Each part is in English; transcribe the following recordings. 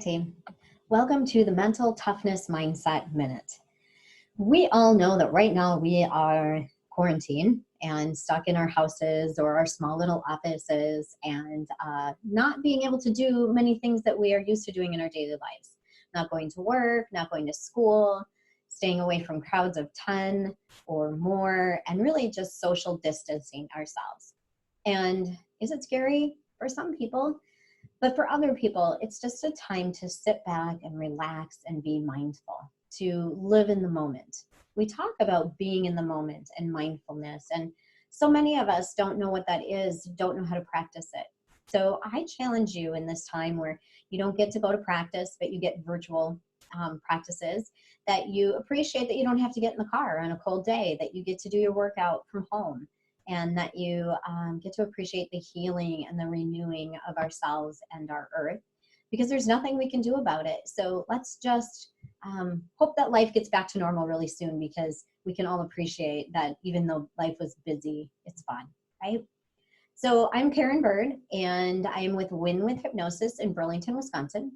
Team. Welcome to the Mental Toughness Mindset Minute. We all know that right now we are quarantined and stuck in our houses or our small little offices and not being able to do many things that we are used to doing in our daily lives. Not going to work, not going to school, staying away from crowds of 10 or more, and really just social distancing ourselves. And is it scary? For some people. But for other people, it's just a time to sit back and relax and be mindful, to live in the moment. We talk about being in the moment and mindfulness, and so many of us don't know what that is, don't know how to practice it. So I challenge you in this time where you don't get to go to practice, but you get virtual practices, that you appreciate that you don't have to get in the car on a cold day, that you get to do your workout from home, and that you get to appreciate the healing and the renewing of ourselves and our earth, because there's nothing we can do about it. So let's just hope that life gets back to normal really soon, because we can all appreciate that even though life was busy, it's fun, right? So I'm Karen Bird, and I am with Win with Hypnosis in Burlington, Wisconsin.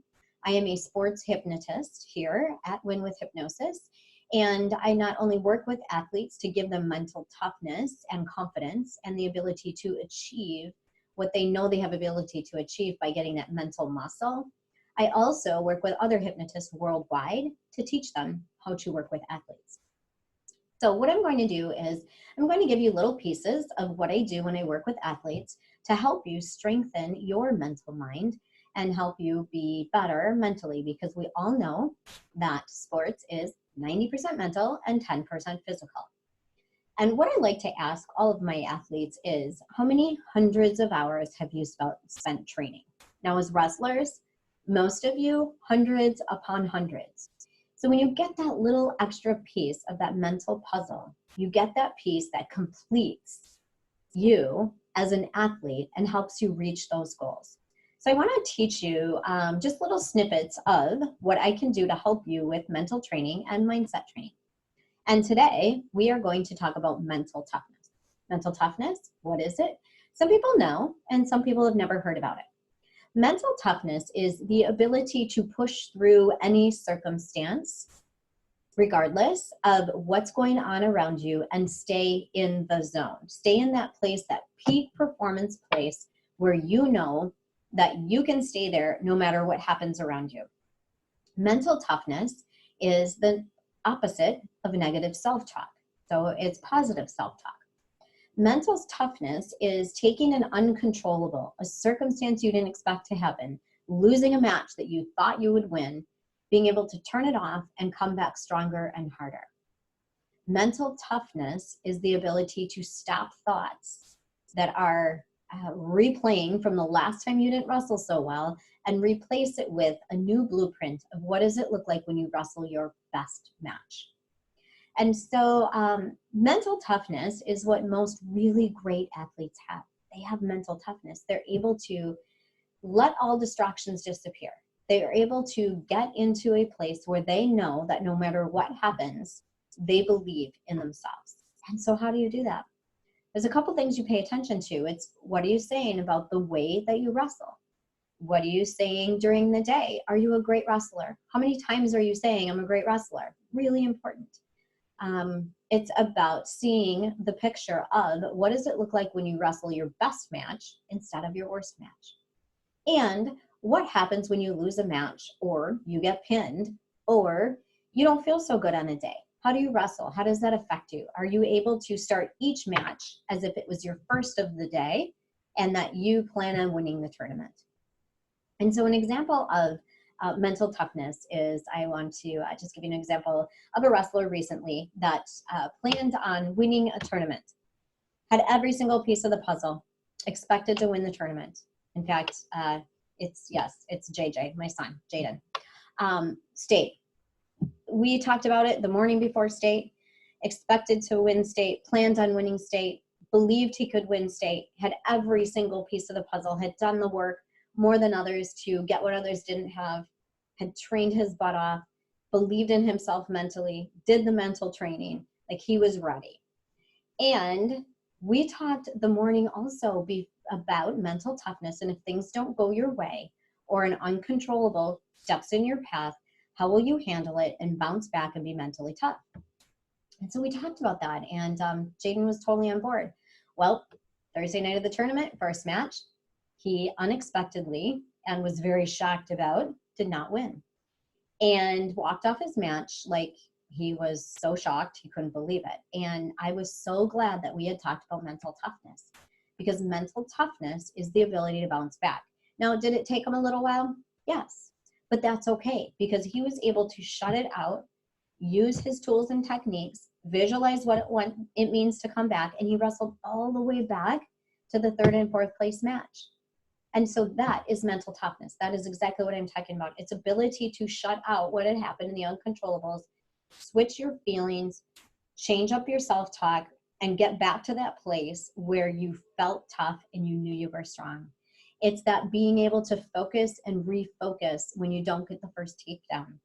I am a sports hypnotist here at Win with Hypnosis. And I not only work with athletes to give them mental toughness and confidence and the ability to achieve what they know they have ability to achieve by getting that mental muscle, I also work with other hypnotists worldwide to teach them how to work with athletes. So what I'm going to do is I'm going to give you little pieces of what I do when I work with athletes to help you strengthen your mental mind and help you be better mentally, because we all know that sports is 90% mental and 10% physical. And what I like to ask all of my athletes is, how many hundreds of hours have you spent training? Now, as wrestlers, most of you, hundreds upon hundreds. So when you get that little extra piece of that mental puzzle, you get that piece that completes you as an athlete and helps you reach those goals. So I want to teach you just little snippets of what I can do to help you with mental training and mindset training. And today we are going to talk about mental toughness. Mental toughness, what is it? Some people know, and some people have never heard about it. Mental toughness is the ability to push through any circumstance, regardless of what's going on around you, and stay in the zone. Stay in that place, that peak performance place where you know that you can stay there no matter what happens around you. Mental toughness is the opposite of negative self-talk. So it's positive self-talk. Mental toughness is taking an uncontrollable, a circumstance you didn't expect to happen, losing a match that you thought you would win, being able to turn it off and come back stronger and harder. Mental toughness is the ability to stop thoughts that are replaying from the last time you didn't wrestle so well and replace it with a new blueprint of what does it look like when you wrestle your best match. And so mental toughness is what most really great athletes have. They have mental toughness. They're able to let all distractions disappear. They are able to get into a place where they know that no matter what happens, they believe in themselves. And so how do you do that? There's a couple things you pay attention to. It's, what are you saying about the way that you wrestle? What are you saying during the day? Are you a great wrestler? How many times are you saying, I'm a great wrestler? Really important. It's about seeing the picture of what does it look like when you wrestle your best match instead of your worst match? And what happens when you lose a match, or you get pinned, or you don't feel so good on a day? How do you wrestle? How does that affect you? Are you able to start each match as if it was your first of the day and that you plan on winning the tournament? And so an example of mental toughness is, I want to just give you an example of a wrestler recently that planned on winning a tournament, had every single piece of the puzzle, expected to win the tournament. In fact, it's JJ, my son, Jaden. State. We talked about it the morning before state, expected to win state, planned on winning state, believed he could win state, had every single piece of the puzzle, had done the work more than others to get what others didn't have, had trained his butt off, believed in himself mentally, did the mental training, like he was ready. And we talked the morning also about mental toughness, and if things don't go your way, or an uncontrollable steps in your path, how will you handle it and bounce back and be mentally tough? And so we talked about that, and Jaden was totally on board. Well, Thursday night of the tournament, first match, he unexpectedly, and was very shocked about, did not win, and walked off his match like he was so shocked he couldn't believe it. And I was so glad that we had talked about mental toughness, because mental toughness is the ability to bounce back. Now, did it take him a little while? Yes, but that's okay, because he was able to shut it out, use his tools and techniques, visualize what it means to come back, and he wrestled all the way back to the third and fourth place match. And so that is mental toughness. That is exactly what I'm talking about. It's ability to shut out what had happened in the uncontrollables, switch your feelings, change up your self-talk, and get back to that place where you felt tough and you knew you were strong. It's that being able to focus and refocus when you don't get the first takedown.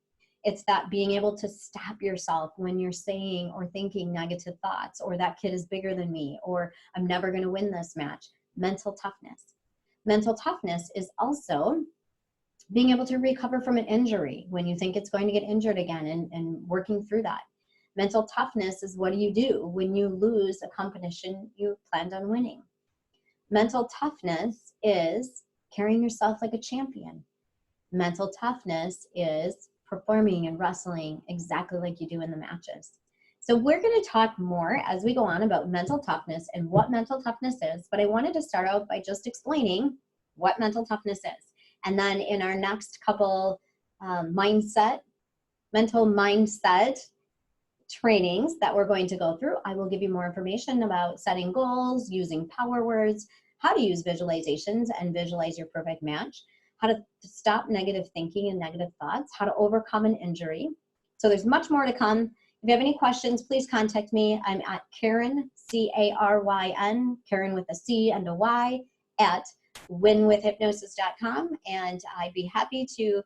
It's that being able to stop yourself when you're saying or thinking negative thoughts, or that kid is bigger than me, or I'm never going to win this match. Mental toughness. Mental toughness is also being able to recover from an injury when you think it's going to get injured again, and working through that. Mental toughness is what do you do when you lose a competition you planned on winning. Mental toughness is carrying yourself like a champion. Mental toughness is performing and wrestling exactly like you do in the matches. So we're going to talk more as we go on about mental toughness and what mental toughness is, but I wanted to start out by just explaining what mental toughness is. And then in our next couple mental mindset trainings that we're going to go through, I will give you more information about setting goals, using power words, how to use visualizations and visualize your perfect match, how to stop negative thinking and negative thoughts, how to overcome an injury. So there's much more to come. If you have any questions, please contact me. I'm at Karen, C-A-R-Y-N, Karen with a C and a Y, at winwithhypnosis.com, and I'd be happy to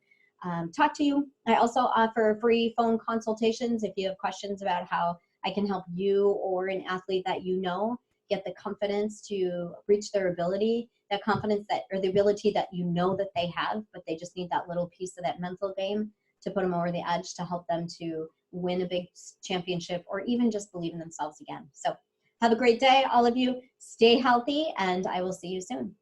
talk to you. I also offer free phone consultations if you have questions about how I can help you or an athlete that you know get the confidence to reach their ability, that confidence that, or the ability that you know that they have, but they just need that little piece of that mental game to put them over the edge to help them to win a big championship or even just believe in themselves again. So have a great day, all of you. Stay healthy, and I will see you soon.